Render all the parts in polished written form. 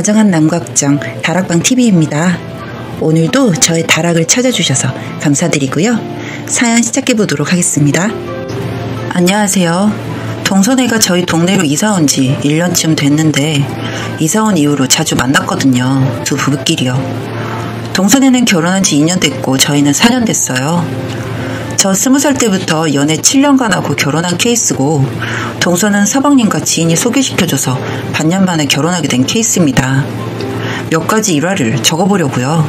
다정한 남각정 다락방 TV입니다. 오늘도 저의 다락을 찾아주셔서 감사드리고요. 사연 시작해보도록 하겠습니다. 안녕하세요. 동선애가 저희 동네로 이사온 지 1년쯤 됐는데 이사온 이후로 자주 만났거든요. 두 부부끼리요. 동선애는 결혼한 지 2년 됐고 저희는 4년 됐어요. 저 20살 때부터 연애 7년간 하고 결혼한 케이스고 동서는 서방님과 지인이 소개시켜줘서 반년 만에 결혼하게 된 케이스입니다. 몇 가지 일화를 적어보려고요.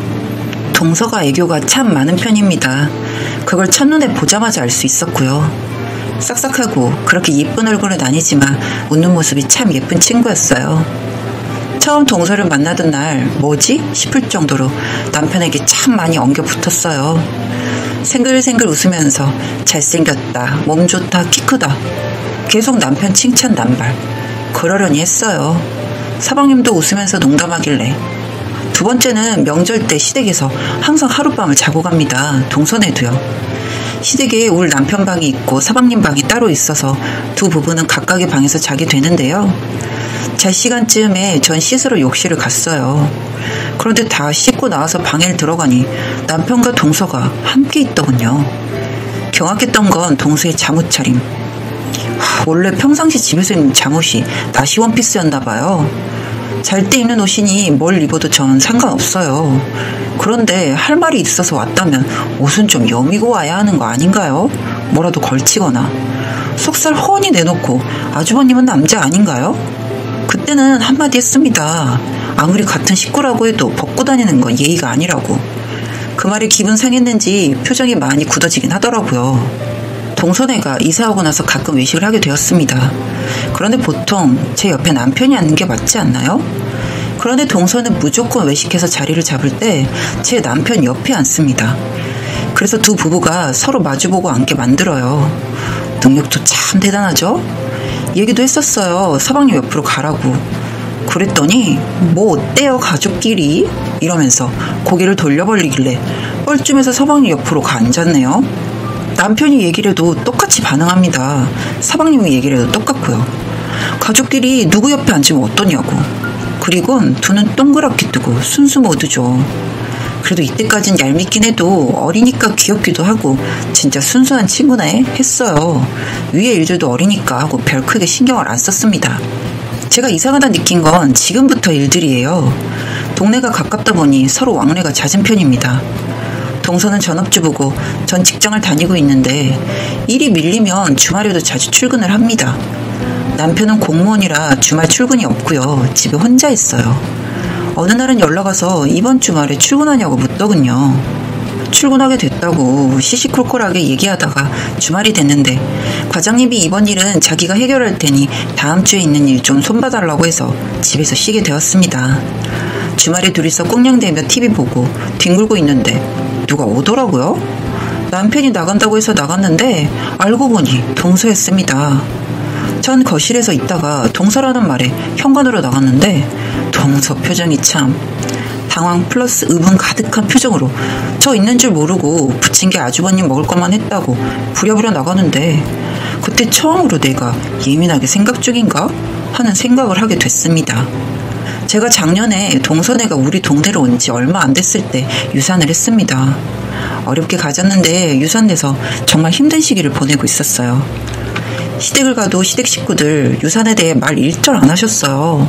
동서가 애교가 참 많은 편입니다. 그걸 첫눈에 보자마자 알 수 있었고요. 싹싹하고 그렇게 예쁜 얼굴은 아니지만 웃는 모습이 참 예쁜 친구였어요. 처음 동서를 만나던 날 뭐지? 싶을 정도로 남편에게 참 많이 엉겨 붙었어요. 생글생글 웃으면서 잘생겼다, 몸 좋다, 키 크다. 계속 남편 칭찬 남발. 그러려니 했어요. 사방님도 웃으면서 농담하길래. 두 번째는 명절 때 시댁에서 항상 하룻밤을 자고 갑니다. 동선에도요. 시댁에 울 남편 방이 있고 사방님 방이 따로 있어서 두 부부는 각각의 방에서 자게 되는데요. 잘 시간쯤에 전 씻으러 욕실을 갔어요. 그런데 다 씻고 나와서 방에 들어가니 남편과 동서가 함께 있더군요. 경악했던 건 동서의 잠옷 차림. 원래 평상시 집에서 입는 잠옷이 나시 원피스였나봐요. 잘 때 입는 옷이니 뭘 입어도 전 상관없어요. 그런데 할 말이 있어서 왔다면 옷은 좀 여미고 와야 하는 거 아닌가요? 뭐라도 걸치거나. 속살 훤히 내놓고 아주버님은 남자 아닌가요? 그때는 한마디 했습니다. 아무리 같은 식구라고 해도 벗고 다니는 건 예의가 아니라고. 그 말에 기분 상했는지 표정이 많이 굳어지긴 하더라고요. 동선애가 이사하고 나서 가끔 외식을 하게 되었습니다. 그런데 보통 제 옆에 남편이 앉는 게 맞지 않나요? 그런데 동서는 무조건 외식해서 자리를 잡을 때 제 남편 옆에 앉습니다. 그래서 두 부부가 서로 마주보고 앉게 만들어요. 능력도 참 대단하죠? 얘기도 했었어요. 서방님 옆으로 가라고. 그랬더니 뭐 어때요 가족끼리? 이러면서 고개를 돌려버리길래 뻘쭘해서 서방님 옆으로 가 앉았네요. 남편이 얘기를 해도 똑같이 반응합니다. 서방님이 얘기를 해도 똑같고요. 가족끼리 누구 옆에 앉으면 어떠냐고. 그리곤 두 눈 동그랗게 뜨고 순수 모드죠. 그래도 이때까진 얄밉긴 해도 어리니까 귀엽기도 하고 진짜 순수한 친구네 했어요. 위에 일들도 어리니까 하고 별 크게 신경을 안 썼습니다. 제가 이상하다 느낀 건 지금부터 일들이에요. 동네가 가깝다 보니 서로 왕래가 잦은 편입니다. 동서는 전업주부고 전 직장을 다니고 있는데 일이 밀리면 주말에도 자주 출근을 합니다. 남편은 공무원이라 주말 출근이 없고요. 집에 혼자 있어요. 어느 날은 연락 와서 이번 주말에 출근하냐고 묻더군요. 출근하게 됐다고 시시콜콜하게 얘기하다가 주말이 됐는데 과장님이 이번 일은 자기가 해결할 테니 다음 주에 있는 일 좀 손봐달라고 해서 집에서 쉬게 되었습니다. 주말에 둘이서 꽁냥대며 TV 보고 뒹굴고 있는데 누가 오더라고요. 남편이 나간다고 해서 나갔는데 알고 보니 동서였습니다. 전 거실에서 있다가 동서라는 말에 현관으로 나갔는데 동서 표정이 참 당황 플러스 의분 가득한 표정으로 저 있는 줄 모르고 부친 게 아주버님 먹을 것만 했다고 부랴부랴 나가는데 그때 처음으로 내가 예민하게 생각 중인가 하는 생각을 하게 됐습니다. 제가 작년에 동선애가 우리 동네로 온 지 얼마 안 됐을 때 유산을 했습니다. 어렵게 가졌는데 유산 내서 정말 힘든 시기를 보내고 있었어요. 시댁을 가도 시댁 식구들 유산에 대해 말 일절 안 하셨어요.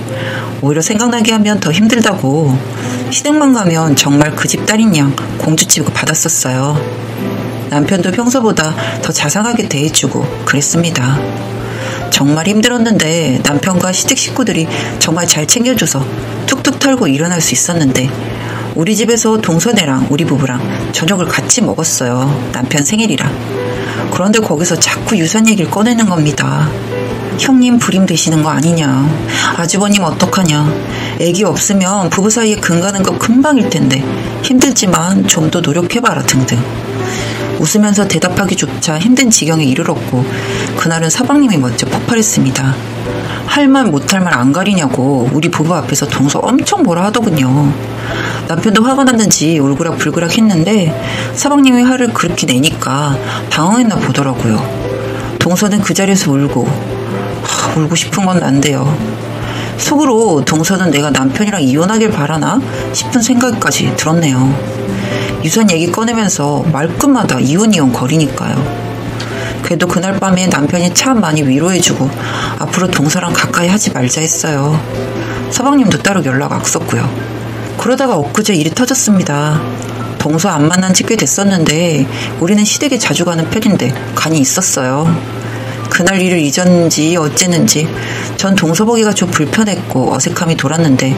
오히려 생각나게 하면 더 힘들다고. 시댁만 가면 정말 그 집 딸인 양 공주 취급 받았었어요. 남편도 평소보다 더 자상하게 대해주고 그랬습니다. 정말 힘들었는데 남편과 시댁 식구들이 정말 잘 챙겨줘서 툭툭 털고 일어날 수 있었는데 우리 집에서 동선애랑 우리 부부랑 저녁을 같이 먹었어요. 남편 생일이라. 그런데 거기서 자꾸 유산 얘기를 꺼내는 겁니다. 형님 불임 되시는 거 아니냐. 아주버님 어떡하냐. 애기 없으면 부부 사이에 금가는 거 금방일 텐데 힘들지만 좀 더 노력해봐라 등등. 웃으면서 대답하기조차 힘든 지경에 이르렀고 그날은 사방님이 먼저 폭발했습니다. 할 말 못할 말 안 가리냐고 우리 부부 앞에서 동서 엄청 뭐라 하더군요. 남편도 화가 났는지 울그락불그락 했는데 사방님이 화를 그렇게 내니까 당황했나 보더라고요. 동서는 그 자리에서 울고 싶은 건 난데요. 속으로 동서는 내가 남편이랑 이혼하길 바라나 싶은 생각까지 들었네요. 유산 얘기 꺼내면서 말끝마다 이혼 거리니까요. 그래도 그날 밤에 남편이 참 많이 위로해주고 앞으로 동서랑 가까이 하지 말자 했어요. 서방님도 따로 연락 왔었고요. 그러다가 엊그제 일이 터졌습니다. 동서 안 만난 지 꽤 됐었는데 우리는 시댁에 자주 가는 편인데 간이 있었어요. 그날 일을 잊었는지 어쨌는지 전 동서 보기가 좀 불편했고 어색함이 돌았는데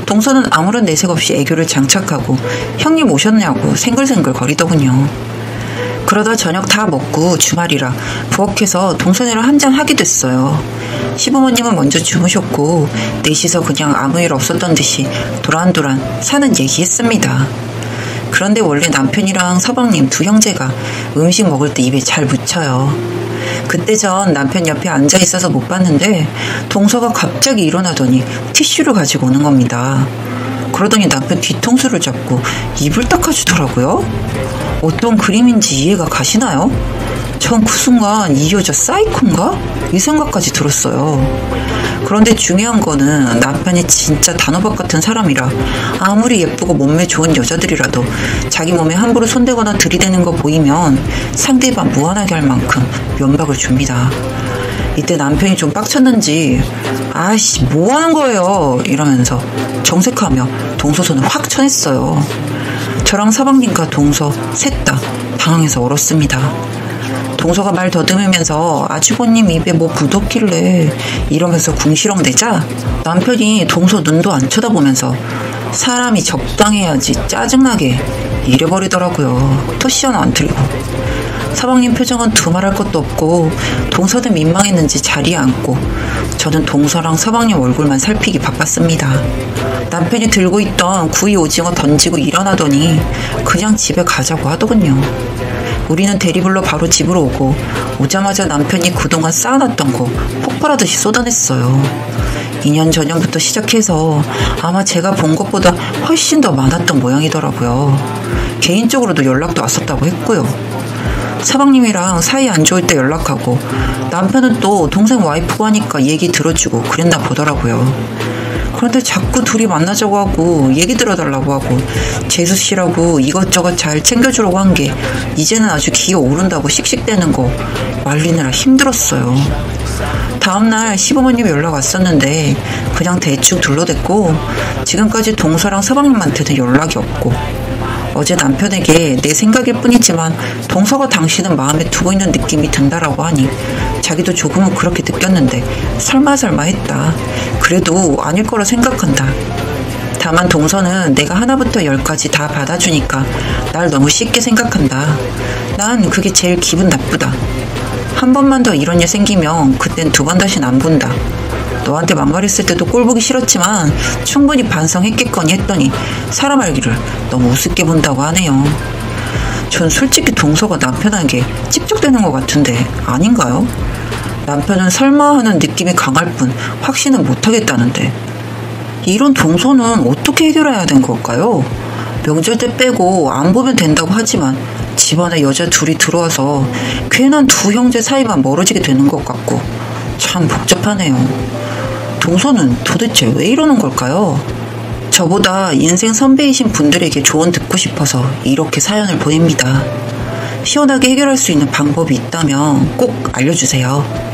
동서는 아무런 내색 없이 애교를 장착하고 형님 오셨냐고 생글생글 거리더군요. 그러다 저녁 다 먹고 주말이라 부엌에서 동서네랑 한잔 하게 됐어요. 시부모님은 먼저 주무셨고 넷이서 그냥 아무 일 없었던 듯이 도란도란 사는 얘기했습니다. 그런데 원래 남편이랑 서방님 두 형제가 음식 먹을 때 입에 잘 묻혀요. 그때 전 남편 옆에 앉아 있어서 못 봤는데 동서가 갑자기 일어나더니 티슈를 가지고 오는 겁니다. 그러더니 남편 뒤통수를 잡고 입을 닦아주더라고요. 어떤 그림인지 이해가 가시나요? 전 그 순간 이 여자 사이코인가? 이 생각까지 들었어요. 그런데 중요한 거는 남편이 진짜 단호박 같은 사람이라 아무리 예쁘고 몸매 좋은 여자들이라도 자기 몸에 함부로 손대거나 들이대는 거 보이면 상대방 무한하게 할 만큼 면박을 줍니다. 이때 남편이 좀 빡쳤는지 아이씨 뭐 하는 거예요 이러면서 정색하며 동서 손을 확 쳐냈어요. 저랑 서방님과 동서 셋 다 당황해서 얼었습니다. 동서가 말 더듬으면서 아주버님 입에 뭐 묻었길래 이러면서 궁시렁대자 남편이 동서 눈도 안 쳐다보면서 사람이 적당해야지 짜증나게 이래버리더라고요. 토시 하나 안 틀리고. 서방님 표정은 두말할 것도 없고 동서는 민망했는지 자리에 앉고 저는 동서랑 서방님 얼굴만 살피기 바빴습니다. 남편이 들고 있던 구이 오징어 던지고 일어나더니 그냥 집에 가자고 하더군요. 우리는 대리불러 바로 집으로 오고 오자마자 남편이 그동안 쌓아놨던 거 폭발하듯이 쏟아냈어요. 2년 전부터 시작해서 아마 제가 본 것보다 훨씬 더 많았던 모양이더라고요. 개인적으로도 연락도 왔었다고 했고요. 사방님이랑 사이 안 좋을 때 연락하고 남편은 또 동생 와이프가 하니까 얘기 들어주고 그랬나 보더라고요. 그런데 자꾸 둘이 만나자고 하고 얘기 들어달라고 하고 재수씨라고 이것저것 잘 챙겨주라고 한 게 이제는 아주 기어오른다고 씩씩대는 거 말리느라 힘들었어요. 다음날 시부모님 연락 왔었는데 그냥 대충 둘러댔고 지금까지 동서랑 서방님한테는 연락이 없고 어제 남편에게 내 생각일 뿐이지만 동서가 당신은 마음에 두고 있는 느낌이 든다라고 하니 자기도 조금은 그렇게 느꼈는데 설마 했다. 그래도 아닐 거라 생각한다. 다만 동서는 내가 하나부터 열까지 다 받아주니까 날 너무 쉽게 생각한다. 난 그게 제일 기분 나쁘다. 한 번만 더 이런 일 생기면 그땐 두 번 다신 안 본다. 너한테 막말했을 때도 꼴보기 싫었지만 충분히 반성했겠거니 했더니 사람 알기를 너무 우습게 본다고 하네요. 전 솔직히 동서가 남편에게 찝쩍대는 것 같은데 아닌가요? 남편은 설마 하는 느낌이 강할 뿐 확신은 못하겠다는데 이런 동서는 어떻게 해결해야 되는 걸까요? 명절 때 빼고 안 보면 된다고 하지만 집안에 여자 둘이 들어와서 괜한 두 형제 사이만 멀어지게 되는 것 같고 참 복잡하네요. 동서는 도대체 왜 이러는 걸까요? 저보다 인생 선배이신 분들에게 조언 듣고 싶어서 이렇게 사연을 보냅니다. 시원하게 해결할 수 있는 방법이 있다면 꼭 알려주세요.